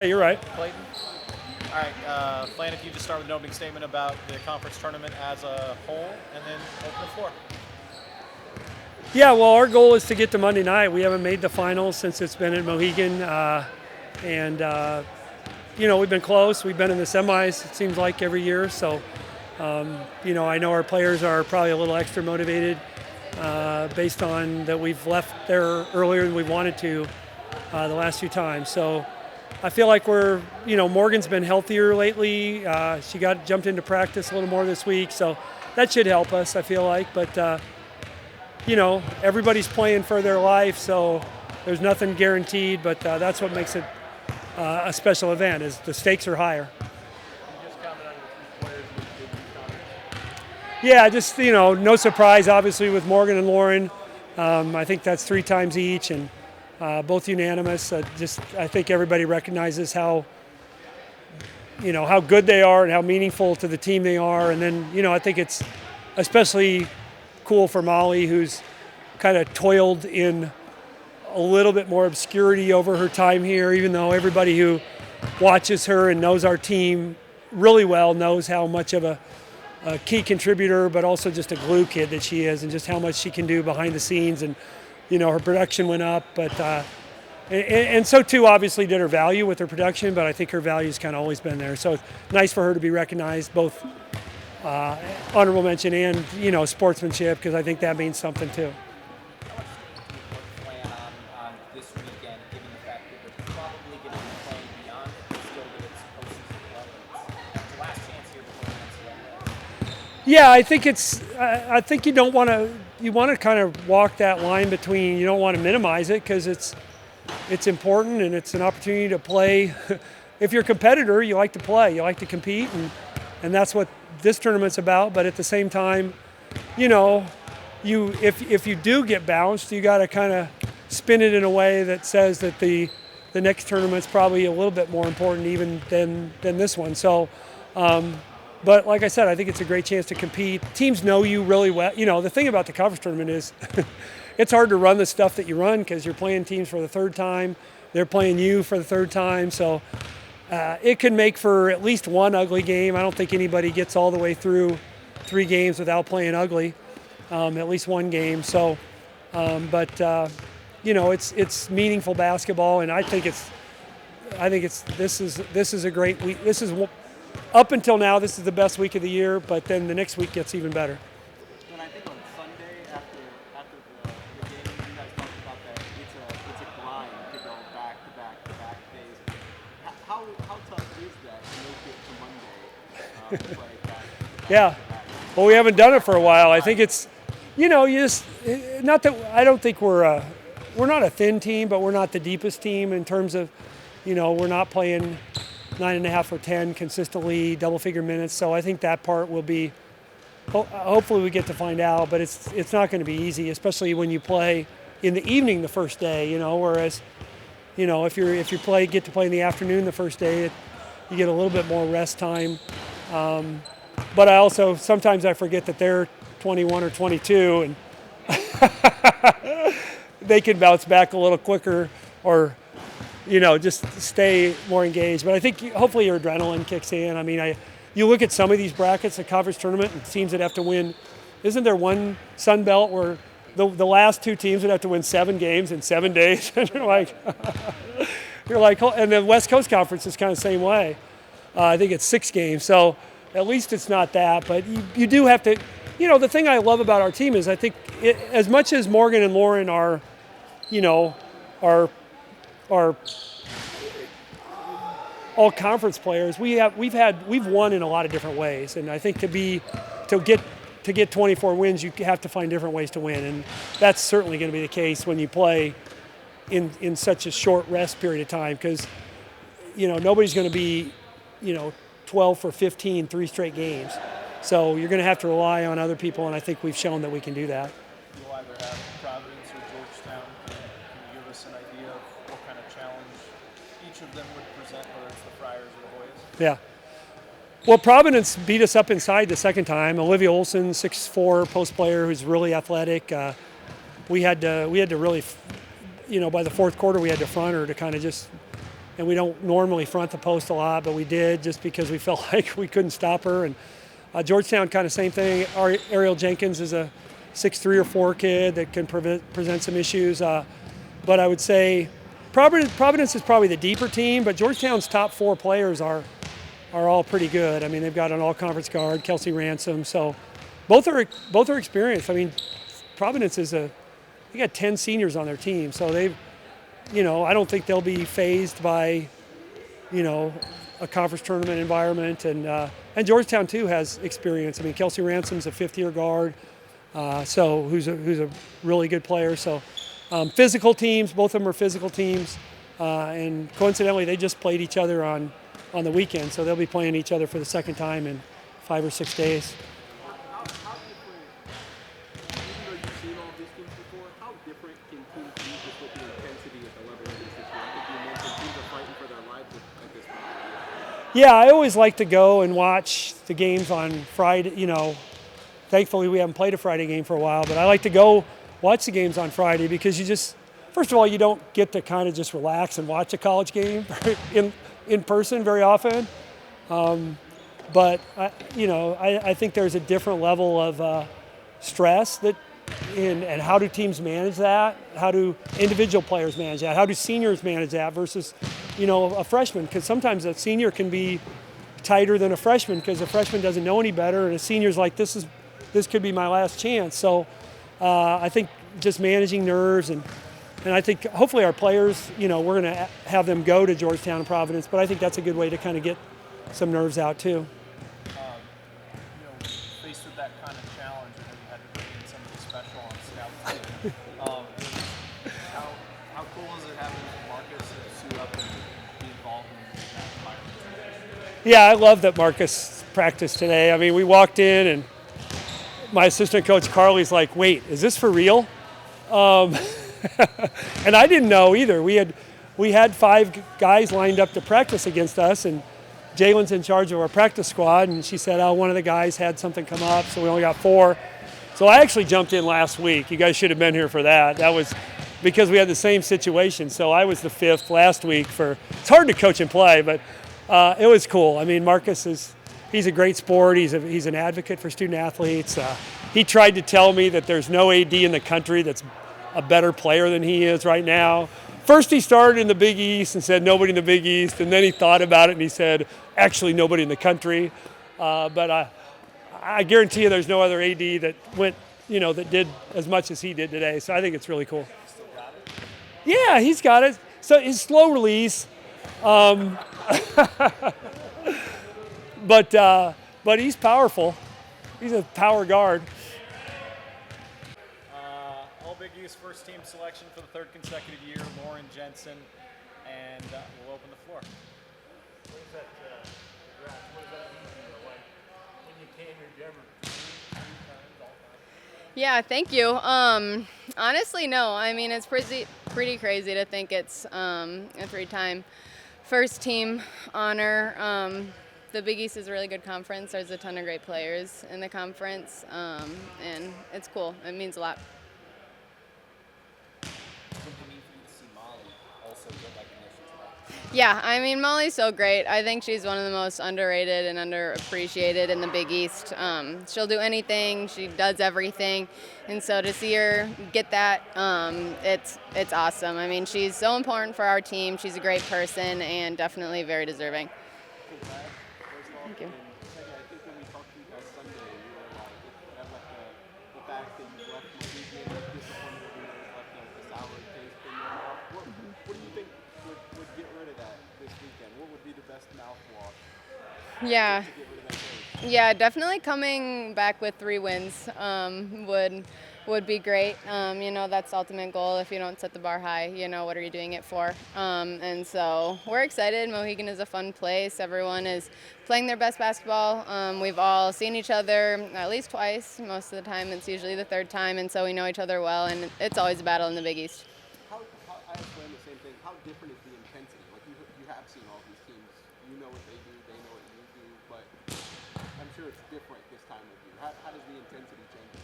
Hey, you're right. Clayton. All right, Flan, if you just start with an opening statement about the conference tournament as a whole, and then open the floor. Yeah, well, our goal is to get to Monday night. We haven't made the finals since it's been in Mohegan, and we've been close. We've been in the semis. It seems like every year. So, I know our players are probably a little extra motivated based on that we've left there earlier than we wanted to the last few times. So, I feel like Morgan's been healthier lately. She jumped into practice a little more this week, so that should help us. I feel like, but. Everybody's playing for their life, so there's nothing guaranteed, but that's what makes it a special event, is the stakes are higher. You just commented on your players with comments. Yeah, just, no surprise, obviously, with Morgan and Lauren. I think that's 3 times each, and both unanimous. I think everybody recognizes how good they are and how meaningful to the team they are. And then, I think it's especially cool for Molly, who's kind of toiled in a little bit more obscurity over her time here, even though everybody who watches her and knows our team really well knows how much of a key contributor, but also just a glue kid that she is, and just how much she can do behind the scenes. And her production went up, but and so too obviously did her value with her production, but I think her value's kind of always been there. So it's nice for her to be recognized, both honorable mention and sportsmanship, because I think that means something too. Plan on this weekend, given the fact that they're probably going to be playing beyond still that it's postseason level. It's the last chance here before the next level. Yeah, I think you don't want to. You want to kind of walk that line between. You don't want to minimize it, because it's important and it's an opportunity to play. If you're a competitor, you like to play, you like to compete, and that's what this tournament's about. But at the same time, if you do get bounced, you got to kind of spin it in a way that says that the next tournament's probably a little bit more important even than this one. So, but like I said, I think it's a great chance to compete. Teams know you really well. The thing about the conference tournament is it's hard to run the stuff that you run, because you're playing teams for the third time. They're playing you for the third time. So it can make for at least one ugly game. I don't think anybody gets all the way through 3 games without playing ugly, at least one game. So, it's meaningful basketball, and I think this is a great week. This is, up until now, this is the best week of the year, but then the next week gets even better. When I think on Sunday after the game, you guys talked about that it's a grind to go back days. How tough is that to make it to Monday? To play back? Yeah. Well, we haven't done it for a while. I think it's, you just, not that, I don't think we're not a thin team, but we're not the deepest team in terms of, we're not playing 9.5 or 10 consistently, double-figure minutes. So I think that part will be, hopefully we get to find out, but it's not going to be easy, especially when you play in the evening the first day, whereas, if you get to play in the afternoon the first day, you get a little bit more rest time. But I also, sometimes I forget that they're 21 or 22, and they can bounce back a little quicker, or just stay more engaged. But I think hopefully your adrenaline kicks in. I mean, you look at some of these brackets, the conference tournament, and teams that have to win. Isn't there one Sun Belt where the last 2 teams would have to win 7 games in 7 days? And you're like, and the West Coast Conference is kind of the same way. I think it's 6 games. So at least it's not that. But you do have to, the thing I love about our team is I think as much as Morgan and Lauren are all conference players, we've won in a lot of different ways, and I think to get 24 wins, you have to find different ways to win, and that's certainly going to be the case when you play in such a short rest period of time, because nobody's going to be 12 for 15 3 straight games, so you're going to have to rely on other people, and I think we've shown that we can do that. You'll either have Providence or Georgetown. Can you give us an idea of what kind of challenge each of them would present, whether it's the Friars or the Hoyas? Yeah. Well, Providence beat us up inside the second time. Olivia Olson, 6'4", post player who's really athletic. We had to really, by the fourth quarter, we had to front her to kind of just and we don't normally front the post a lot, but we did just because we felt like we couldn't stop her. And Georgetown, kind of same thing. Ariel Jenkins is a 6'3" or 4 kid that can present some issues. But I would say Providence is probably the deeper team, but Georgetown's top 4 players are all pretty good. I mean, they've got an all-conference guard, Kelsey Ransom, so both are experienced. I mean, Providence they got 10 seniors on their team, so they've, I don't think they'll be phased by, a conference tournament environment, and Georgetown too has experience. I mean, Kelsey Ransom's a 5th-year guard, so who's a really good player. So physical teams, both of them are physical teams, and coincidentally, they just played each other on the weekend, so they'll be playing each other for the second time in 5 or 6 days. How different, even though you've seen all these teams before, how different can teams be just with the intensity at the level it is this year? I think you mentioned teams are fighting for their lives at this point. Yeah, I always like to go and watch the games on Friday. Thankfully we haven't played a Friday game for a while, but I like to go watch the games on Friday because first of all, you don't get to kind of just relax and watch a college game in person very often. But I think there's a different level of stress and how do teams manage that? How do individual players manage that? How do seniors manage that versus, a freshman? Because sometimes a senior can be tighter than a freshman because a freshman doesn't know any better, and a senior's like, this could be my last chance. So I think just managing nerves and I think hopefully our players, we're going to have them go to Georgetown and Providence, but I think that's a good way to kind of get some nerves out too. Faced with that kind of challenge, and then you had to bring in somebody special on scout team. How cool is it having Marcus suit up and be involved in that environment? Yeah, I love that Marcus practiced today. I mean, we walked in and my assistant coach Carly's like, "Wait, is this for real?" And I didn't know either. We had 5 guys lined up to practice against us, and Jalen's in charge of our practice squad, and she said, one of the guys had something come up, so we only got 4. So I actually jumped in last week. You guys should have been here for that. That was because we had the same situation. So I was the 5th last week it's hard to coach and play, but it was cool. I mean, Marcus he's a great sport. He's an advocate for student athletes. He tried to tell me that there's no AD in the country that's a better player than he is right now. First he started in the Big East and said nobody in the Big East, and then he thought about it and he said actually nobody in the country. But I guarantee you there's no other AD that went, that did as much as he did today. So I think it's really cool. Still got it? Yeah, he's got it. So his slow release, but he's powerful. He's a power guard. All Big East first team selection for the 3rd consecutive year, Lauren Jensen, and we'll open the floor. What does that mean? Like when you came here, did you ever 3 times, all time? Yeah, thank you. Honestly, no. I mean, it's pretty crazy to think it's a 3-time first team honor. The Big East is a really good conference. There's a ton of great players in the conference, and it's cool. It means a lot. What does it mean for you to see Molly also get recognition today? Yeah, I mean, Molly's so great. I think she's one of the most underrated and underappreciated in the Big East. She'll do anything. She does everything. And so to see her get that, it's awesome. I mean, she's so important for our team. She's a great person and definitely very deserving. Thank you. I think when we talked to you guys Sunday, you were like, the fact that you left the weekend disappointed that you left a sour taste in your mouth. What do you think would get rid of that this weekend? What would be the best mouthwash Yeah. to get rid of that taste? Yeah, definitely coming back with 3 wins would be great. That's the ultimate goal. If you don't set the bar high, what are you doing it for? And so we're excited. Mohegan is a fun place. Everyone is playing their best basketball. We've all seen each other at least twice. Most of the time, it's usually the 3rd time, and so we know each other well, and it's always a battle in the Big East. I asked Glenn the same thing. How different is the intensity? Like you have seen all these teams. You know what they do. They know what you do. But I'm sure it's different this time of year. How does the intensity change?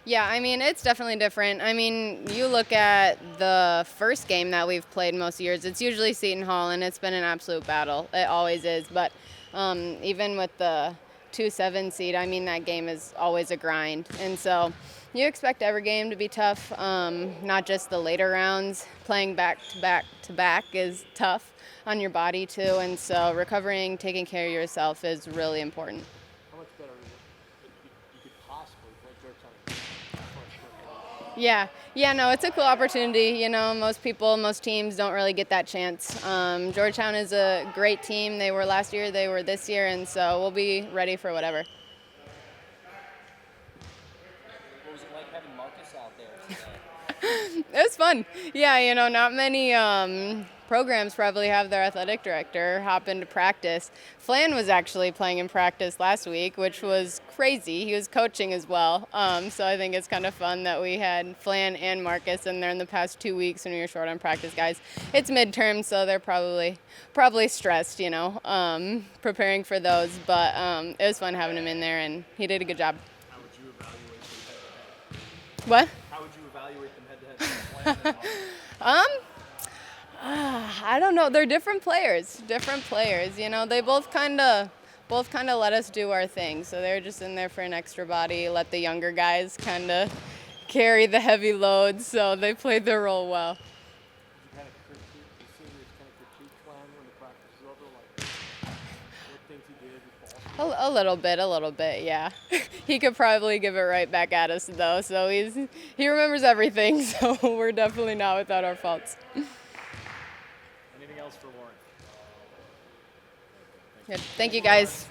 Yeah, I mean, it's definitely different. I mean, you look at the first game that we've played most years, it's usually Seton Hall, and it's been an absolute battle. It always is. But even with the 2-7 seed, I mean, that game is always a grind. And so you expect every game to be tough, not just the later rounds. Playing back to back to back is tough on your body, too. And so recovering, taking care of yourself is really important. How much better is it you could possibly play Georgetown? Yeah, no, it's a cool opportunity. You know, most teams don't really get that chance. Georgetown is a great team. They were last year, they were this year, and so we'll be ready for whatever. What was it like having Marcus out there? It was fun. Yeah, you know, not many programs probably have their athletic director hop into practice. Flan was actually playing in practice last week, which was crazy. He was coaching as well. So I think it's kind of fun that we had Flan and Marcus in there in the past 2 weeks when we were short on practice guys. It's midterm, so they're probably stressed, you know, preparing for those. But it was fun having him in there, and he did a good job. How would you evaluate them head-to-head? What? How would you evaluate them head-to-head? I don't know. They're different players. You know, they both kind of let us do our thing. So they're just in there for an extra body. Let the younger guys kind of carry the heavy loads. So they played their role well. Did you kind of critique the seniors, kind of critique Flan when the practice is over, like what things he did before? A little bit, yeah. He could probably give it right back at us though. So he remembers everything. So we're definitely not without our faults. Anything else for Lauren? Good. Thank you, guys.